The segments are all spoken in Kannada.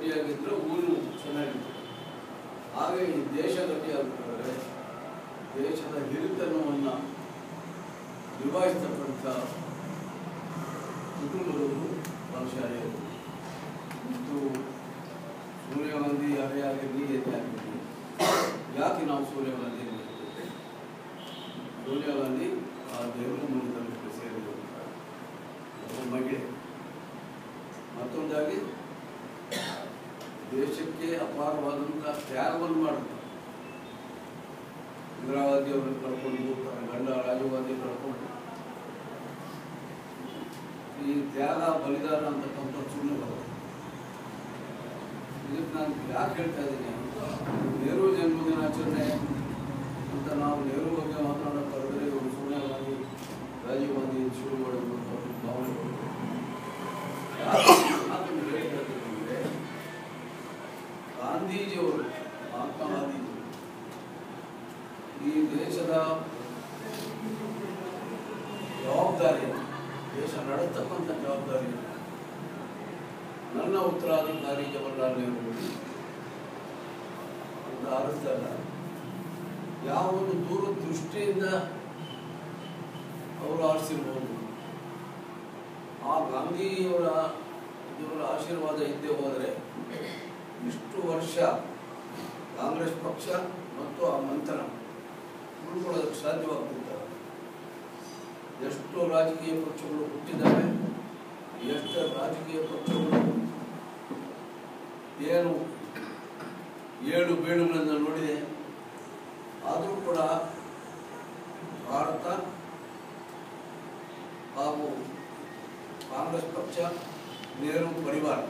ಗಟ್ಟಿಯಾಗಿದ್ದರೆ ಊರು ಚೆನ್ನಾಗಿರ್ತದೆ. ಹಾಗೆ ಈ ದೇಶ ಗಟ್ಟಿಯಾಗಬೇಕಾದ್ರೆ ದೇಶದ ಹಿರಿತನವನ್ನು ನಿಭಾಯಿಸ್ತಕ್ಕಂಥ ಕುಟುಂಬಗಳು ಬಲಶಾಲಿಯಾಗಿ ಮತ್ತು ಸೋನಿಯಾ ಗಾಂಧಿ ಯಾರೇ ಆಗಿರಲಿ ಏನೇ ಆಗಿರಲಿ, ಯಾಕೆ ನಾವು ಸೋನಿಯಾ ಗಾಂಧಿ ಸೋನಿಯಾ ಗಾಂಧಿ ಆ ದೇವರ ಮೂಲಕ ಸೇರಿದಂಥ ಒಬ್ಬ ಮಹಿಳೆ. ಮತ್ತೊಂದಾಗಿ ದೇಶಕ್ಕೆ ಅಪಾರವಾದಂಥ ತ್ಯಾಗವನ್ನು ಮಾಡುತ್ತಾರೆ. ಇಂದಿರಾ ಗಾಂಧಿ ಅವರನ್ನು ಕಳ್ಕೊಂಡು ತನ್ನ ಗಂಡ ರಾಜೀವ್ ಗಾಂಧಿ ಕಳ್ಕೊಂಡು ಈ ತ್ಯಾಗ ಬಲಿದಾನ ಅಂತಕ್ಕಂಥ ಸುಳ್ಳು ಬರುತ್ತೆ. ಇದಕ್ಕೆ ನಾನು ಯಾಕೆ ಹೇಳ್ತಾ ಇದ್ದೀನಿ, ನೆಹರು ಜನ್ಮದಿನಾಚರಣೆ ಅಂತ ನಾವು ನೆಹರು ಬಗ್ಗೆ ಮಾತನಾಡೋಕ್ಕಾದ್ರೆ ಇವರು ಸೋನಿಯಾ ಗಾಂಧಿ ರಾಜೀವ್ ಗಾಂಧಿ ಶುರು ಮಾಡುವಂಥ ಭಾವನೆಗಳು. ಗಾಂಧೀಜಿಯವರು, ಮಹಾತ್ಮ ಗಾಂಧೀಜಿ ಈ ದೇಶದ ಜವಾಬ್ದಾರಿ, ದೇಶ ನಡೆಸ್ತಕ್ಕಂಥ ಜವಾಬ್ದಾರಿ ನನ್ನ ಉತ್ತರಾಧಿಕಾರಿ ಜವಾಹರ್ಲಾಲ್ ನೆಹರು ಅಂತ ಆರಿಸಿದಾಗ ಯಾವ ಒಂದು ದೂರದೃಷ್ಟಿಯಿಂದ ಅವರು ಆರಿಸಿರ್ಬೋದು. ಆ ಗಾಂಧಿಯವರ ಆಶೀರ್ವಾದ ಇದ್ದೇ ಹೋದರೆ ಇಷ್ಟು ವರ್ಷ ಕಾಂಗ್ರೆಸ್ ಪಕ್ಷ ಮತ್ತು ಆ ಮಂಥನ ಉಳ್ಕೊಳ್ಳೋದಕ್ಕೆ ಸಾಧ್ಯವಾಗ್ತಿರ್ತಾರೆ. ಎಷ್ಟು ರಾಜಕೀಯ ಪಕ್ಷಗಳು ಹುಟ್ಟಿದ್ದಾವೆ, ಎಷ್ಟು ರಾಜಕೀಯ ಪಕ್ಷಗಳು ಏನು ಏಳು ಬೀಳುಗಳನ್ನು ನೋಡಿದೆ. ಆದರೂ ಕೂಡ ಭಾರತ ಹಾಗೂ ಕಾಂಗ್ರೆಸ್ ಪಕ್ಷ, ನೆಹರು ಪರಿವಾರ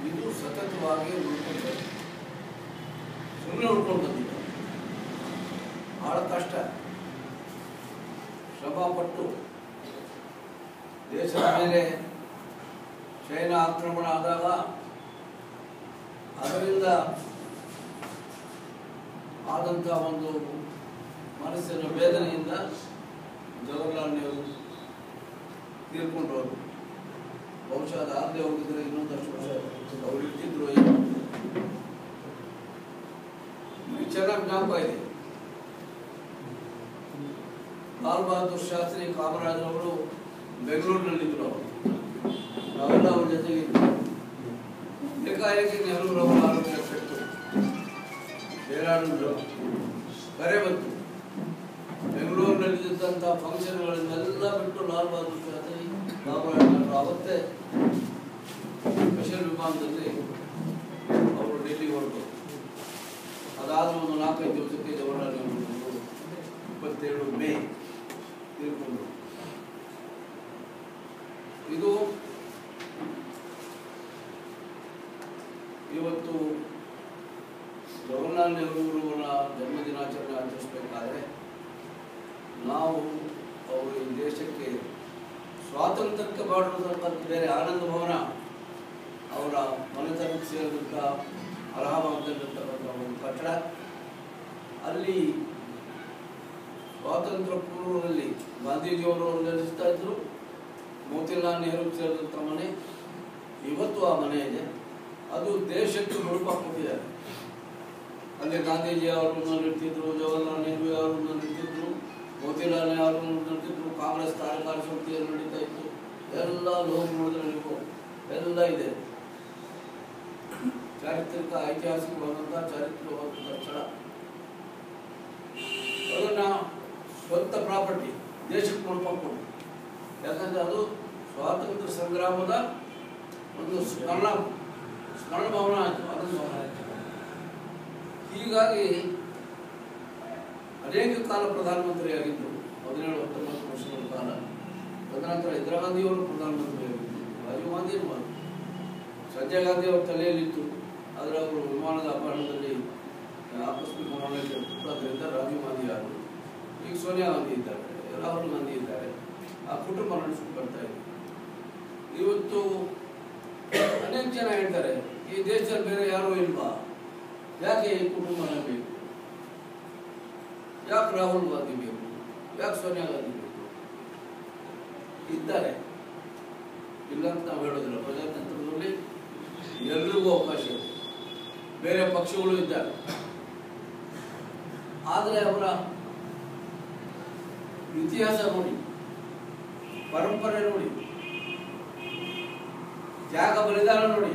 ಇದು ಸತತವಾಗಿ ಉಳ್ಕೊಂಡು ಸುಮ್ಮನೆ ಉಳ್ಕೊಂಡು ಬಂದಿದೆ. ಬಹಳ ಕಷ್ಟ ಶ್ರಮಪಟ್ಟು ದೇಶದ ಮೇಲೆ ಚೈನಾ ಆಕ್ರಮಣ ಆದಾಗ ಅದರಿಂದ ಆದಂಥ ಒಂದು ಮನಸ್ಸಿನ ವೇದನೆಯಿಂದ ಜವಾಹರ್ಲಾಲ್ ನೆಹರು ತೀರ್ಕೊಂಡು ಹೋದರು. ಬಹುಶಃ ಅದಾಗದೆ ಹೋಗಿದ್ರೆ ಇನ್ನೊಂದಷ್ಟು ವರ್ಷ ಅವ್ರು ಇರ್ತಿದ್ರು. ಚೆನ್ನಾಗಿ ಜ್ಞಾಪಕ ಇದೆ, ಲಾಲ್ ಬಹದ್ದೂರ್ ಶಾಸ್ತ್ರಿ ಕಾಮರಾಜ್ ಅವರು ಬೆಂಗಳೂರಿನಲ್ಲಿದ್ದರು. ಅವರು ನಾವೆಲ್ಲ ಅವ್ರ ಜೊತೆಗೆ ಏಕಾಏಕಿ ನೆಹರೂರವರ ಆರೋಗ್ಯ ಕೆಟ್ಟು ಬೇರಾಡಿದ್ರು. ಕರೆ ಬಂತು, ಬೆಂಗಳೂರಿನಲ್ಲಿದ್ದಂಥ ಫಂಕ್ಷನ್ಗಳನ್ನೆಲ್ಲ ಬಿಟ್ಟು ಲಾಲ್ ಬಹದ್ದೂರ್ ಶಾಸ್ತ್ರಿ ಕಾಮರಾಜ್ ಅವತ್ತೇ ಸ್ಪೆಷಲ್ ವಿಮಾನದಲ್ಲಿ ಅವರು ಡೆಲ್ಲಿಗೆ ಹೊರಟು. ಅದಾದ ಒಂದು 4-5 ದಿವಸಕ್ಕೆ ಜವಾಹರ್ಲಾಲ್ ನೆಹರು 27 ಮೇ ತೀರ್ಕೊಂಡ್ರು. ಇದು ಇವತ್ತು ಜವಾಹರ್ಲಾಲ್ ನೆಹರೂರವರ ಜನ್ಮದಿನಾಚರಣೆ ಆಚರಿಸಬೇಕಾದ್ರೆ ನಾವು ಅವರು ಈ ದೇಶಕ್ಕೆ ಸ್ವಾತಂತ್ರ್ಯಕ್ಕೆ ಮಾಡುವುದಕ್ಕಂತ ಬೇರೆ ಆನಂದ ಭವನ ಅವರ ಮನೆತನಕ್ಕೆ ಸೇರಿದಂಥ ಅಲಹಾಬಾದ್ನಲ್ಲಿರ್ತಕ್ಕಂಥ ಒಂದು ಕಟ್ಟಡ, ಅಲ್ಲಿ ಸ್ವಾತಂತ್ರ್ಯ ಪೂರ್ವದಲ್ಲಿ ಗಾಂಧೀಜಿಯವರು ನೆಲೆಸ್ತಾ ಇದ್ರು. ಮೋತಿಲಾಲ್ ನೆಹರು ಸೇರಿದಂಥ ಮನೆ ಇವತ್ತು ಆ ಮನೆ ಇದೆ. ಅದು ದೇಶಕ್ಕೆ ಮುಳುಪಾಕೊಟ್ಟಿದ್ದಾರೆ. ಅಲ್ಲಿ ಗಾಂಧೀಜಿ ಅವರು ನಿಂತಿದ್ರು, ಜವಾಹರ್ಲಾಲ್ ನೆಹರು ಅವರು ನಿಂತಿದ್ರು, ಮೋತಿಲಾಲ್ ನೆಹರು ನಿಂತಿದ್ರು, ಕಾಂಗ್ರೆಸ್ ಕಾರ್ಯಕಾರಿ ಸಮಿತಿಯಲ್ಲಿ ನಡೀತಾ ಇತ್ತು. ಎಲ್ಲ ಲೋಕ ನೋಡಿದ್ರೆ ನೀವು ಎಲ್ಲ ಇದೆ. ಚಾರಿತ್ರಿಕ ಐತಿಹಾಸಿಕವಾದಂಥ ಚಾರಿತ್ರಿಕವಾದಂಥ ಸ್ಥಳ. ಅದನ್ನ ಸ್ವಂತ ಪ್ರಾಪರ್ಟಿ ದೇಶಕ್ಕೆ ಮುಳುಪಾಕೊಂಡು, ಯಾಕಂದ್ರೆ ಅದು ಸ್ವಾತಂತ್ರ್ಯ ಸಂಗ್ರಾಮದ ಒಂದು ಸ್ಮರಣ ಭವನ ಆಯಿತು, ಆನಂದ ಭವನ ಆಯಿತು. ಹೀಗಾಗಿ ಅನೇಕ ಕಾಲ ಪ್ರಧಾನಮಂತ್ರಿಯಾಗಿದ್ದರು, 17-19 ವರ್ಷಗಳ ಕಾಲ. ತದನಂತರ ಇಂದಿರಾ ಗಾಂಧಿಯವರು ಪ್ರಧಾನಮಂತ್ರಿಯಾಗಿದ್ದರು, ರಾಜೀವ್ ಗಾಂಧಿ ಸಂಜಯ್ ಗಾಂಧಿ ಅವರ ತಲೆಯಲ್ಲಿತ್ತು. ಆದರೆ ಅವರು ವಿಮಾನದ ಅಪಹರಣದಲ್ಲಿ ಆಕಸ್ಮಿಕ ಮರಣಕ್ಕೆ ಅದರಿಂದ ರಾಜೀವ್ ಗಾಂಧಿ ಆದರು. ಈಗ ಸೋನಿಯಾ ಗಾಂಧಿ ಇದ್ದಾರೆ, ರಾಹುಲ್ ಗಾಂಧಿ ಇದ್ದಾರೆ. ಆ ಕುಟುಂಬ ನಡೆಸ್ಕೊಂಡು ಬರ್ತಾ ಇದೆ. ಇವತ್ತು ಅನೇಕ ಜನ ಹೇಳ್ತಾರೆ, ಈ ದೇಶದಲ್ಲಿ ಬೇರೆ ಯಾರೂ ಇಲ್ವಾ, ಯಾಕೆ ಈ ಕುಟುಂಬನ ಬೇಕು, ಯಾಕೆ ರಾಹುಲ್ ಗಾಂಧಿ ಬೇಕು, ಯಾಕೆ ಸೋನಿಯಾ ಗಾಂಧಿ ಬೇಕು? ಇದ್ದಾರೆ, ಇಲ್ಲ ಅಂತ ನಾವು ಹೇಳೋದಿಲ್ಲ. ಪ್ರಜಾತಂತ್ರದಲ್ಲಿ ಎಲ್ರಿಗೂ ಅವಕಾಶ ಇದೆ. ಬೇರೆ ಪಕ್ಷಗಳು ಇದ್ದಾರೆ, ಆದರೆ ಅವರ ಇತಿಹಾಸ ನೋಡಿ, ಪರಂಪರೆ ನೋಡಿ, ತ್ಯಾಗ ಬಲಿದಾನ ನೋಡಿ,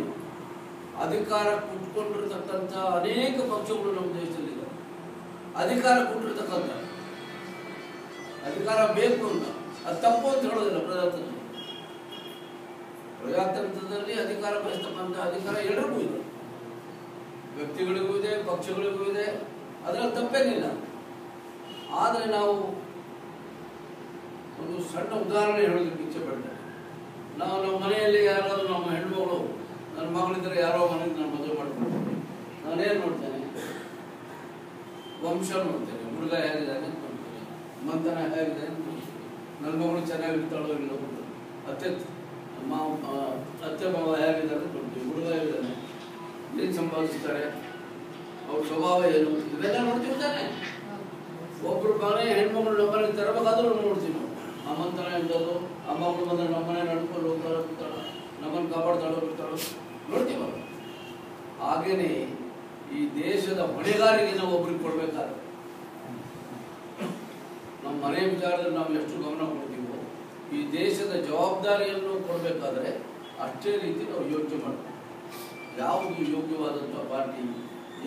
ಅಧಿಕಾರ ಕುಟ್ಕೊಂಡಿರ್ತಕ್ಕಂಥ ಅನೇಕ ಪಕ್ಷಗಳು ನಮ್ಮ ದೇಶದಲ್ಲಿದೆ. ಅಧಿಕಾರ ಕೊಟ್ಟಿರ್ತಕ್ಕಂಥ ಅಧಿಕಾರ ಬೇಕು ಅಂತ, ಅದು ತಪ್ಪು ಅಂತ ಹೇಳೋದಿಲ್ಲ. ಪ್ರಜಾತಂತ್ರದಲ್ಲಿ ಅಧಿಕಾರ ಬಯಸ್ತಕ್ಕಂಥ ಅಧಿಕಾರ ಎಲ್ಲರಿಗೂ ಇದೆ, ವ್ಯಕ್ತಿಗಳಿಗೂ ಇದೆ, ಪಕ್ಷಗಳಿಗೂ ಇದೆ, ಅದರಲ್ಲಿ ತಪ್ಪೇನಿಲ್ಲ. ಆದರೆ ನಾವು ಒಂದು ಸಣ್ಣ ಉದಾಹರಣೆ ಹೇಳೋದಕ್ಕೆ ಇಚ್ಛೆ ಪಡ್ತೇನೆ. ನಾವು ನಮ್ಮ ಮನೆಯಲ್ಲಿ ಯಾರಾದರೂ ನಮ್ಮ ಹೆಣ್ಮಗಳು, ನನ್ನ ಮಗಳಿದ್ದರೆ ಯಾರೋ ಮನೆಗೆ ನಾನು ಮದುವೆ ಮಾಡ್ಕೊಳ್ತೇನೆ. ನಾನೇನು ನೋಡ್ತೇನೆ? ವಂಶ ನೋಡ್ತೇನೆ, ಹುಡುಗ ಹೇಗಿದ್ದಾನೆ ಅಂತ ನೋಡ್ತೇನೆ, ಮಂತನ ಹೇಗಿದೆ ಅಂತ ನೋಡ್ತೇನೆ, ನನ್ನ ಮಗಳು ಚೆನ್ನಾಗಿರ್ತಾಳೋ ಇಲ್ಲೋ, ಅತ್ತೆ ಮಾವ ಹೇಗಿದ್ದಾರೆ ಅಂತ ನೋಡ್ತೀವಿ, ಹುಡುಗ ಹೇಗಿದ್ದಾನೆ, ಏನು ಸಂಪಾದಿಸ್ತಾರೆ, ಅವ್ರ ಸ್ವಭಾವ ಏನು, ಇವೆಲ್ಲ ನೋಡ್ತೀವಿ ತಾನೆ. ಒಬ್ರು ಮನೆ ಹೆಣ್ಮಗಳು ನಮ್ಮನೆ ತರಬೇಕಾದ್ರೂ ನೋಡ್ತೀವಿ ನಾವು. ಆ ಮಂತನ ಇದ್ದೋದು, ಆ ಮಗಳು ಬಂದರೆ ನಮ್ಮನೆ ನಡ್ಕೊಂಡು ಹೋಗ್ತಾಳೋ ಬಿಡ್ತಾಳೋ, ನಮ್ಮನ್ನು ಕಾಪಾಡ್ತಾಳೋ ಬಿಡ್ತಾಳೋ ನೋಡ್ತೀವ. ಹಾಗೇನೆ ಈ ದೇಶದ ಹೊಣೆಗಾರಿಕೆ ನಾವು ಒಬ್ರಿಗೆ ಕೊಡ್ಬೇಕಾದ್ರೆ, ನಮ್ಮ ಮನೆ ವಿಚಾರದಲ್ಲಿ ನಾವು ಎಷ್ಟು ಗಮನ ಕೊಡ್ತೀವೋ, ಈ ದೇಶದ ಜವಾಬ್ದಾರಿಯನ್ನು ಕೊಡಬೇಕಾದ್ರೆ ಅಷ್ಟೇ ರೀತಿ ನಾವು ಯೋಚನೆ ಮಾಡ್ತೀವಿ. ಯಾವುದು ಯೋಗ್ಯವಾದಂಥ ಪಾರ್ಟಿ,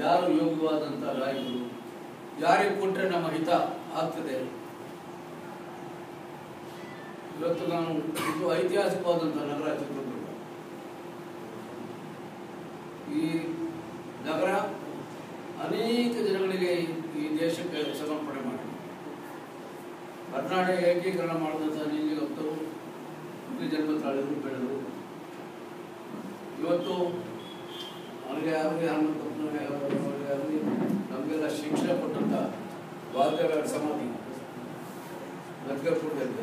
ಯಾರು ಯೋಗ್ಯವಾದಂಥ ನಾಯಕರು, ಯಾರಿಗೆ ಕೊಟ್ಟರೆ ನಮ್ಮ ಹಿತ ಆಗ್ತದೆ. ಇವತ್ತು ನಾನು ಇದು ಐತಿಹಾಸಿಕವಾದಂಥ ನಗರ ಚಿತ್ರದುರ್ಗ. ಈ ನಗರ ಅನೇಕ ಜನಗಳಿಗೆ ಈ ದೇಶಕ್ಕೆ ಸಮರ್ಪಣೆ ಮಾಡಿ ಕರ್ನಾಟಕ ಏಕೀಕರಣ ಮಾಡಿದಂಥ ನೀಲಿಗಪ್ಪರು ಇಲ್ಲಿ ಜನ್ಮ ತಾಳಿದ್ರು, ಬೆಳೆದರು. ಇವತ್ತು ಅವರಿಗೆ ಆಗಲಿ ಹನುಮಂತಪ್ಪನವರಿಗೆ ಆಗಲಿ ನಮಗೆಲ್ಲ ಶಿಕ್ಷಣ ಕೊಟ್ಟಂಥ ವಾಲ್ತೇರ ಸಮಾಧಿ ನರ್ಗಪುರದಲ್ಲಿ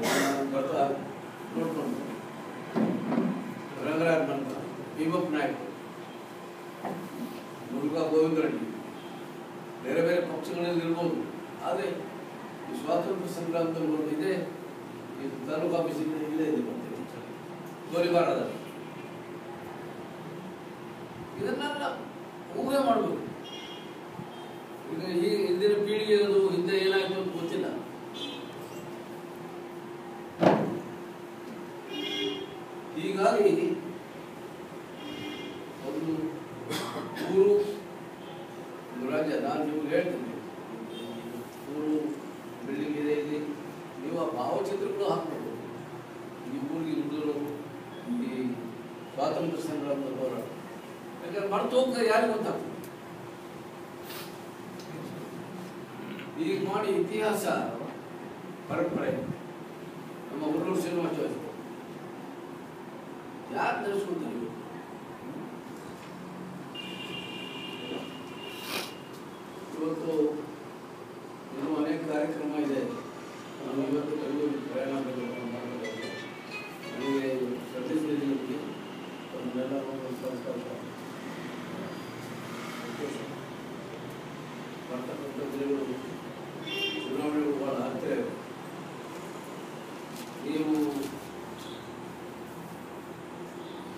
ಬರ್ತಾ ನೋಡ್ಕೊಂಡು ರಂಗರಾಜ್ ಮನ್ಕ, ಭೀಮಪ್ಪ ನಾಯ್ಕ, ಮುರುಘಾ ಗೋವಿಂದ ರೆಡ್ಡಿ, ಬೇರೆ ಬೇರೆ ಪಕ್ಷಗಳಲ್ಲಿ ಇರ್ಬೋದು. ಆದರೆ ಈ ಸ್ವಾತಂತ್ರ್ಯ ಸಂಗ್ರಾಮದಲ್ಲಿ ಇದೆ, ಈ ತಾಲೂಕು ಆಫೀಸಿಗೆ ಇಲ್ಲೇ ಇದೆ ಗೋಲಿಬಾರದಲ್ಲಿ. ಇದನ್ನೆಲ್ಲ ಊಹೆ ಮಾಡಬೇಕು. ಈಗ ಈ ಹಿಂದಿನ ಪೀಳಿಗೆ ಅದು ಹಿಂದೆ ಏನಾಯ್ತು ಅಂತ ಗೊತ್ತಿಲ್ಲ. ಹೀಗಾಗಿ ಒಂದು ಊರು, ಒಂದು ರಾಜ್ಯ, ನಾನು ನಿಮ್ಗೆ ಹೇಳ್ತೀನಿ, ಊರು ಬಿಲ್ಡಿಂಗ್ ಇದೆ, ಇಲ್ಲಿ ನೀವು ಆ ಭಾವಚಿತ್ರಗಳು ಹಾಕ್ಬೋದು. ಈ ಊರಿಗೆ ನುಡಿದರು ಈ ಸ್ವಾತಂತ್ರ್ಯ ಸಂಗ್ರಾಮದ ಹೋರಾಟ, ಯಾಕಂದ್ರೆ ಮರೆತು ಹೋಗ್ತಾರೆ, ಯಾರಿಗೂ ಗೊತ್ತಾಗ್ತದೆ. ಈಗ ಮಾಡಿ ಇತಿಹಾಸ ಪರಂಪರೆ ನಮ್ಮ ಹುಡುಗರು ಶ್ರೀನಿವಾಸ ಯಾರು ನಡೆಸ್ಕೊತೀವಿ? ಇವತ್ತು ಇನ್ನೂ ಅನೇಕ ಕಾರ್ಯಕ್ರಮ ಇದೆ. ನಾನು ಇವತ್ತು ಬೆಂಗಳೂರು ಪ್ರಯಾಣ ಮಾಡಬೇಕು. ನನಗೆ ಶ್ರದ್ಧಿಸಿದ್ದೀನಿ, ಅದನ್ನೆಲ್ಲ ಬರ್ತಕ್ಕಂಥ ದಿನಗಳು, ಚುನಾವಣೆಗಳು ಭಾಳ ಹತ್ತಿರ. ನೀವು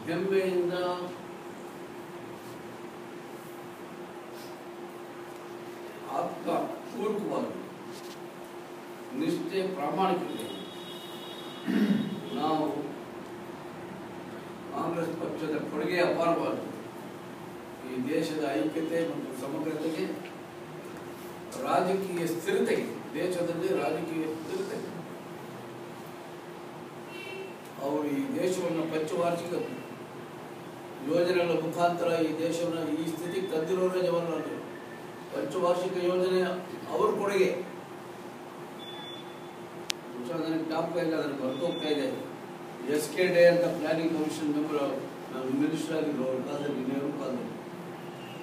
ಹೆಮ್ಮೆಯಿಂದ ಆತ್ಮಪೂರ್ವಕವಾಗಿ ನಿಷ್ಠೆ, ಪ್ರಾಮಾಣಿಕತೆ ನಾವು ಕಾಂಗ್ರೆಸ್ ಪಕ್ಷದ ಕೊಡುಗೆ ಅಪಾರವಾಗಿದೆ. ಈ ದೇಶದ ಐಕ್ಯತೆ ಮತ್ತು ಸಮಗ್ರತೆಗೆ, ರಾಜಕೀಯ ಸ್ಥಿರತೆಗೆ, ದೇಶದಲ್ಲಿ ರಾಜಕೀಯ ಸ್ಥಿರತೆಗೆ ಅವರು ಈ ದೇಶವನ್ನು ಪಂಚವಾರ್ಷಿಕ ಯೋಜನೆಗಳ ಮುಖಾಂತರ ಈ ದೇಶವನ್ನು ಈ ಸ್ಥಿತಿಗೆ ತಂದಿರೋರೇ ಜವಾಹರ್ಲಾಲ್ ನೆಹರು. ಪಂಚವಾರ್ಷಿಕ ಯೋಜನೆ ಅವ್ರ ಕೊಡುಗೆ. ನನಗೆ ಟಾಪ್ ಇಲ್ಲ, ಅದನ್ನು ಬರ್ತೋಗ್ತಾ ಇದೆ. SKD ಅಂತ ಪ್ಲಾನಿಂಗ್ ಕಮಿಷನ್ ಮೆಂಬರ್ ಮಿನಿಸ್ಟರ್ ಆಗಿದ್ರು ಅವ್ರ ಕಾಲದಲ್ಲಿ, ನೆಹರು ಕಾಲದಲ್ಲಿ.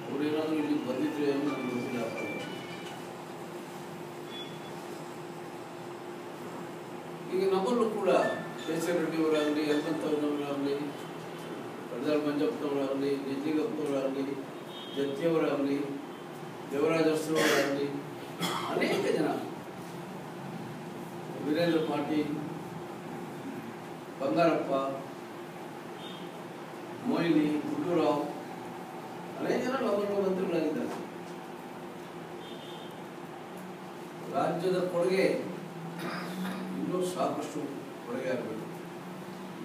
ಅವ್ರು ಏನಾದರೂ ಇಲ್ಲಿ ಬಂದಿದ್ರೆ ಏನೋ ನನಗೆ ಗೊತ್ತಿಲ್ಲ. ಈಗ ನಮ್ಮಲ್ಲೂ ಕೂಡ ಕೇಸರಿ ರೆಡ್ಡಿಯವರಾಗಲಿ, ಹನುಮಂತವರಾಗಲಿ, ಪ್ರಜ್ವಲ್ ಮಂಜಪ್ಪನವರಾಗಲಿ, ನಿಜಲಿಂಗಪ್ಪನವರಾಗಲಿ, ಜತ್ತಿಯವರಾಗಲಿ, ದೇವರಾಜ ಅರಸರವರಾಗಲಿ, ಅನೇಕ ಜನ, ವೀರೇಂದ್ರ ಪಾಟೀಲ್, ಬಂಗಾರಪ್ಪ, ಮೊಯ್ಲಿ, ಗುಡ್ಡೂರಾವ್, ಅನೇಕ ಜನ ಗೌರವ ಮಂತ್ರಿಗಳಾಗಿದ್ದಾರೆ. ರಾಜ್ಯದ ಕೊಡುಗೆ ಇನ್ನೂ ಸಾಕಷ್ಟು ಕೊಡುಗೆ ಆಗಬೇಕು.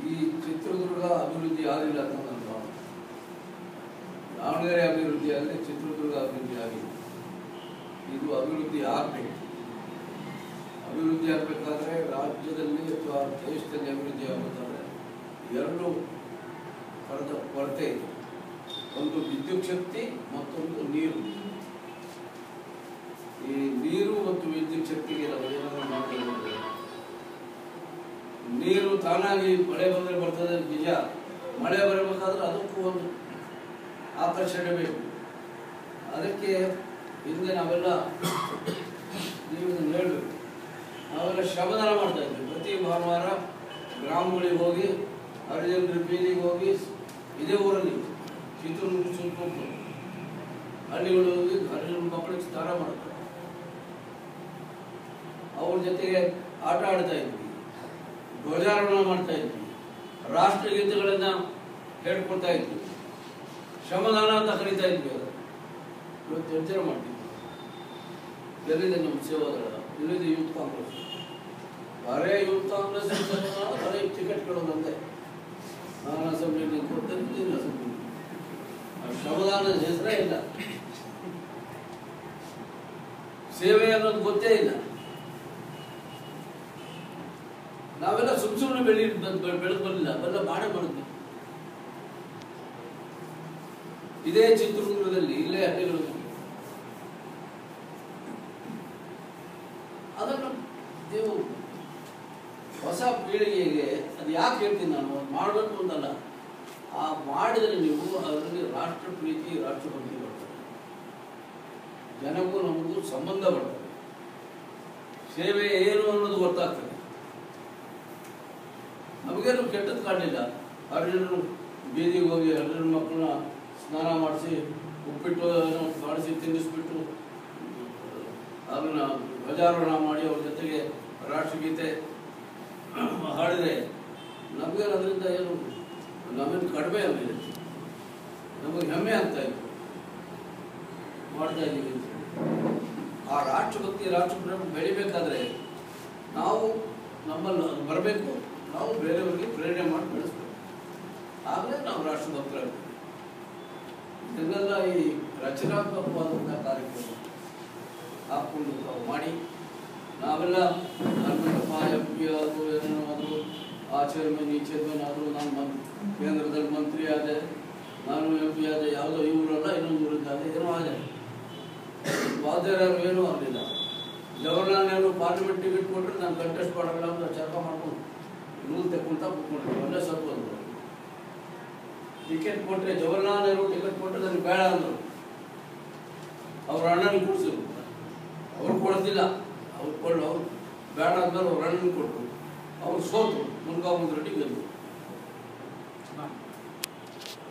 ಈ ಚಿತ್ರದುರ್ಗ ಅಭಿವೃದ್ಧಿ ಆಗಲಿಲ್ಲ ಅಂತ ನನ್ನ ಭಾವನೆ. ದಾವಣಗೆರೆ ಅಭಿವೃದ್ಧಿ ಆದರೆ ಚಿತ್ರದುರ್ಗ ಅಭಿವೃದ್ಧಿ ಆಗಿದೆ. ಇದು ಅಭಿವೃದ್ಧಿ ಆಗಬೇಕು. ಅಭಿವೃದ್ಧಿ ಆಗಬೇಕಾದ್ರೆ ರಾಜ್ಯದಲ್ಲಿ ಅಥವಾ ದೇಶದಲ್ಲಿ ಅಭಿವೃದ್ಧಿ ಆಗಬೇಕಾದ್ರೆ ಎರಡು ಥರದ ಕೊರತೆ ಇದೆ. ಒಂದು ವಿದ್ಯುತ್ ಶಕ್ತಿ, ಮತ್ತೊಂದು ನೀರು. ಈ ನೀರು ಮತ್ತು ವಿದ್ಯುತ್ ಶಕ್ತಿಗೆ ನಾವು ಏನಾದರೂ ಮಾಡಬೇಕು. ನೀರು ತಾನಾಗಿ ಮಳೆ ಬಂದರೆ ಬರ್ತದೆ ನಿಜ. ಮಳೆ ಬರಬೇಕಾದ್ರೆ ಅದಕ್ಕೂ ಒಂದು ಆಕರ್ಷಣೆ ಬೇಕು. ಅದಕ್ಕೆ ಹಿಂದೆ ನಾವೆಲ್ಲ ನೀವು ಹೇಳಬೇಕು, ನಾವೆಲ್ಲ ಶ್ರಮದಾನ ಮಾಡ್ತಾ ಇದ್ವಿ. ಪ್ರತಿ ಭಾನುವಾರ ಗ್ರಾಮಗಳಿಗೆ ಹೋಗಿ, ಹರಿಜನರ ಬೀದಿಗೆ ಹೋಗಿ, ಇದೇ ಊರಲ್ಲಿ ಚಿತ್ರದುರ್ಗ ಸುತ್ತಮುತ್ತ ಹಳ್ಳಿಗಳು ಹೋಗಿ ಹರಿಜನ ಮಕ್ಕಳಿಗೆ ಸ್ನಾನ ಮಾಡ್ತಾರೆ. ಅವ್ರ ಜೊತೆಗೆ ಆಟ ಆಡ್ತಾ ಇದ್ವಿ, ಧ್ವಜಾರೋಹಣ ಮಾಡ್ತಾ ಇದ್ವಿ, ರಾಷ್ಟ್ರಗೀತೆಗಳನ್ನ ಹೇಳ್ಕೊಳ್ತಾ ಇದ್ವಿ, ಶ್ರಮದಾನ ಅಂತ ಕರೀತಾ ಇದ್ವಿ. ಇವತ್ತು ಯೋಚನೆ ಮಾಡ್ತೀವಿ, ಎಲ್ಲಿದೆ ನಮ್ಮ ಸೇವಾದಳ, ಎಲ್ಲಿದೆ ಯೂತ್ ಕಾಂಗ್ರೆಸ್? ಬರೇ ಯೂತ್ ಕಾಂಗ್ರೆಸ್ ಬರೀ ಟಿಕೆಟ್ಗಳು ಬಂದೆ. ನಾನು ಅಸೆಂಬ್ಲಿ ಕೊಡ್ತೇನೆ, ನೀನು ಅಸೆಂಬ್ಲಿ. ಶ್ರಮದಾನದ ಹೆಸರೇ ಇಲ್ಲ, ಸೇವೆ ಅನ್ನೋದು ಗೊತ್ತೇ ಇಲ್ಲ. ನಾವೆಲ್ಲ ಸುಮ್ಮನೆ ಬೆಳೆದು ಬರಲಿಲ್ಲ, ಅವೆಲ್ಲ ಮಾಡೇ ಮಾಡಿದ್ವಿ. ಇದೇ ಚಿತ್ರದುರ್ಗದಲ್ಲಿ ಇಲ್ಲೇ ಹಳ್ಳಿಗಳು. ಅದನ್ನು ನೀವು ಹೊಸ ಪೀಳಿಗೆಗೆ ಅದು ಯಾಕೆ ಹೇಳ್ತೀನಿ ನಾನು, ಮಾಡಬೇಕು ಅಂತಲ್ಲ, ಆ ಮಾಡಿದರೆ ನೀವು ಅದರಲ್ಲಿ ರಾಷ್ಟ್ರ ಪ್ರೀತಿ, ರಾಷ್ಟ್ರಭಕ್ತಿ ಬರ್ತದೆ, ಜನಕ್ಕೂ ನಮಗೂ ಸಂಬಂಧ ಬರ್ತದೆ, ಸೇವೆ ಏನು ಅನ್ನೋದು ಗೊತ್ತಾಗ್ತದೆ. ನಮಗೇನು ಕೆಟ್ಟದ್ದು ಕಾಣಲಿಲ್ಲ. ಹರಿಜನರು ಬೀದಿಗೆ ಹೋಗಿ ಹರಿಜನ ಮಕ್ಕಳನ್ನ ಸ್ನಾನ ಮಾಡಿಸಿ, ಉಪ್ಪಿಟ್ಟು ಮಾಡಿಸಿ ತಿನ್ನಿಸ್ಬಿಟ್ಟು, ಅದನ್ನ ಧ್ವಜಾರೋಹಣ ಮಾಡಿ ಅವ್ರ ಜೊತೆಗೆ ರಾಷ್ಟ್ರಗೀತೆ ಹಾಡಿದರೆ ನಮಗೇನು ಅದರಿಂದ ಏನು ನಮಗೆ ಕಡಿಮೆ ಆಗಿದೆ, ನಮಗೆ ಹೆಮ್ಮೆ ಆಗ್ತಾ ಇತ್ತು, ಮಾಡ್ತಾ ಇದ್ದೀವಿ. ಆ ರಾಷ್ಟ್ರಭಕ್ತಿ, ರಾಷ್ಟ್ರಪ್ರೇಮ ಬೆಳಿಬೇಕಾದ್ರೆ ನಾವು ನಮ್ಮಲ್ಲಿ ಬರಬೇಕು, ನಾವು ಬೇರೆಯವರಿಗೆ ಪ್ರೇರಣೆ ಮಾಡಿ ಬೆಳೆಸ್ಬೇಕು. ಆಗಲೇ ನಾವು ರಾಷ್ಟ್ರಭಕ್ತರಾಗಬೇಕು. ಇದನ್ನೆಲ್ಲ ಈ ರಚನಾತ್ಮಕವಾದಂಥ ಕಾರ್ಯಕ್ರಮ ಹಾಕ್ಕೊಂಡು ನಾವು ಮಾಡಿ, ನಾವೆಲ್ಲ ಹನುಮಂತಪ್ಪ MP ಆದರೂ ಏನೇನೋ ಆದರೂ, ಆ ಚೇರ್ಮನ್ ಈ ಚೇರ್ಮನ್ ಆದರೂ, ನಾನು ಕೇಂದ್ರದಲ್ಲಿ ಮಂತ್ರಿ ಆದೆ, ನಾನು MP ಆದೆ, ಯಾವುದೋ ಇವರಲ್ಲ ಇನ್ನೊಂದು ಊರಿದ್ದಾದೆ, ಏನೋ ಆದೆ. ವಾದ್ಯರು ಏನೂ ಆಗಲಿಲ್ಲ. ಜವಾಹರ್ಲಾಲ್ ನೆಹರು ಪಾರ್ಲಿಮೆಂಟ್ ಟಿಕೆಟ್ ಕೊಟ್ಟರೆ ನಾನು ಕಂಟೆಸ್ಟ್ ಮಾಡಲ್ಲ ಅಂತ ಚರ್ಕ ಮಾಡ್ಕೊಂಡು ನೂಲು ತೆಕ್ಕೊಂತ ಕೂತ್ಕೊಂಡಿದ್ದೆ. ಒಳ್ಳೆ ಸ್ವಲ್ಪ ಟಿಕೆಟ್ ಕೊಟ್ಟರೆ, ಜವಾಹರ್ಲಾಲ್ ನೆಹರು ಟಿಕೆಟ್ ಕೊಟ್ಟರೆ ನನಗೆ ಬೇಡ ಅಂದರು. ಅವ್ರ ಅಣ್ಣನಿಗೆ ಕೊಡಿಸಿದ್ರು, ಅವ್ರು ಕೊಡ್ತಿಲ್ಲ. ಅವ್ರು ಬೇಡ ಅಂದ್ಮೇಲೆ ಅವ್ರ ಅಣ್ಣನಿಗೆ ಕೊಟ್ಟರು. ಅವ್ರು ಸೋತರು, ಮುನ್ಗಾಮುದ್ ರೆಡ್ಡಿ ಗೆದ್ದು.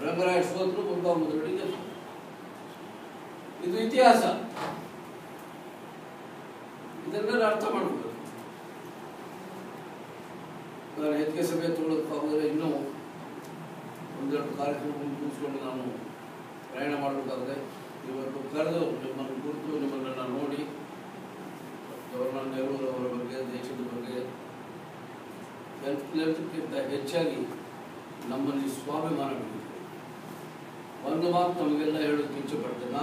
ರಂಗರಾಯ ಸೋತರು, ಮುನ್ಗಾಮುದ್ ರೆಡ್ಡಿ ಗೆದ್ದು. ಇದು ಇತಿಹಾಸ. ಇದನ್ನೆಲ್ಲ ಅರ್ಥ ಮಾಡ್ಕೋಬೇಕು. ನಾನು ಹೆಚ್ಚಿಗೆ ಸಭೆ ತೊಗೊಳೋದಕ್ಕಾಗದರೆ ಇನ್ನೂ ಒಂದೆರಡು ಕಾರ್ಯಕ್ರಮವನ್ನು ಕೂರಿಸ್ಕೊಂಡು ನಾನು ಪ್ರಯಾಣ ಮಾಡಬೇಕಾದ್ರೆ ಇವತ್ತು ಕರೆದು ನಿಮ್ಮನ್ನು ಕುರಿತು ನಿಮ್ಮನ್ನೆಲ್ಲ ನೋಡಿ ಜವಾಹರ್ಲಾಲ್ ನೆಹರು ಅವರ ಬಗ್ಗೆ, ದೇಶದ ಬಗ್ಗೆ ಎಲ್ಲಕ್ಕಿಂತ ಹೆಚ್ಚಾಗಿ ನಮ್ಮಲ್ಲಿ ಸ್ವಾಭಿಮಾನ ಬೆಳೆದಿದೆ. ಒಂದು ಮಾತು ನಮಗೆಲ್ಲ ಹೇಳೋದಕ್ಕೆ ಇಚ್ಛೆ ಪಡ್ತೇನೆ.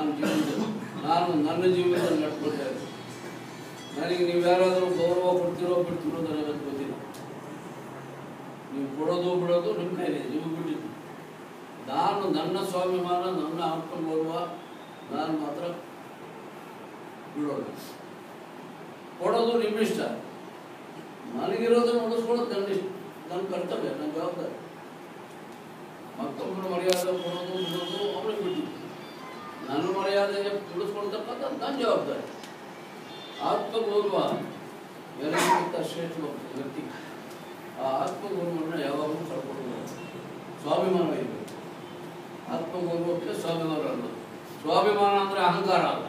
ನಾನು ನನ್ನ ಜೀವನದಲ್ಲಿ ನಡ್ಕೊಳ್ತಾ ಇದ್ದೆ. ನನಗೆ ನೀವು ಯಾರಾದರೂ ಗೌರವ ಕೊಡ್ತಿರೋ ಬಿಡ್ತಿರೋ ನನಗೆ ಗೊತ್ತಿಲ್ಲ. ನೀವು ಕೊಡೋದು ಬಿಡೋದು ನಿಮ್ಮ ಕೈಲಿದೆ, ನಿಮಗೆ ಬಿಟ್ಟಿದ್ದು. ನಾನು ನನ್ನ ಸ್ವಾಭಿಮಾನ, ನನ್ನ ಆತ್ಮಗೌರವ ನಾನು ಮಾತ್ರ ಬಿಡೋದು. ಕೊಡೋದು ನಿಮ್ಮಿಷ್ಟ. ನನಗಿರೋದನ್ನು ಉಳಿಸ್ಕೊಳ್ಳೋದು ನನ್ನ ಕರ್ತವ್ಯ, ನನ್ನ ಜವಾಬ್ದಾರಿ. ಮತ್ತೊಬ್ಬರು ಮರ್ಯಾದೆ ಕೊಡೋದು ಬಿಡೋದು ಅವ್ರಿಗೆ ಬಿಟ್ಟಿದ್ದು. ನನ್ನ ಮರ್ಯಾದೆ ಉಳಿಸ್ಕೊಳ್ತಕ್ಕಂಥ ನನ್ನ ಜವಾಬ್ದಾರಿ. ಆತ್ಮಗೌರವ ಎಲ್ಲರಿಗಿಂತ ಶ್ರೇಷ್ಠ ವ್ಯಕ್ತಿ. ಆ ಆತ್ಮಗೌರವವನ್ನು ಯಾವಾಗಲೂ ಕಳ್ಕೊಳ್ಳೋದು. ಸ್ವಾಭಿಮಾನ ಇರಬೇಕು. ಆತ್ಮಗೌರವಕ್ಕೆ ಸ್ವಾಭಿಮಾನ ಅಲ್ಲ. ಸ್ವಾಭಿಮಾನ ಅಂದರೆ ಅಹಂಕಾರ ಅಲ್ಲ,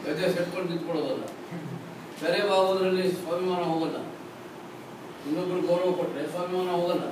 ಗದೆ ಸೆಟ್ಕೊಂಡು ನಿಂತ್ಕೊಳ್ಳೋದಲ್ಲ. ಸೆರೆ ಬಾಗೋದ್ರಲ್ಲಿ ಸ್ವಾಭಿಮಾನ ಹೋಗಲ್ಲ. ಇನ್ನೊಬ್ರು ಗೌರವ ಕೊಟ್ಟರೆ ಸ್ವಾಭಿಮಾನ ಹೋಗಲ್ಲ.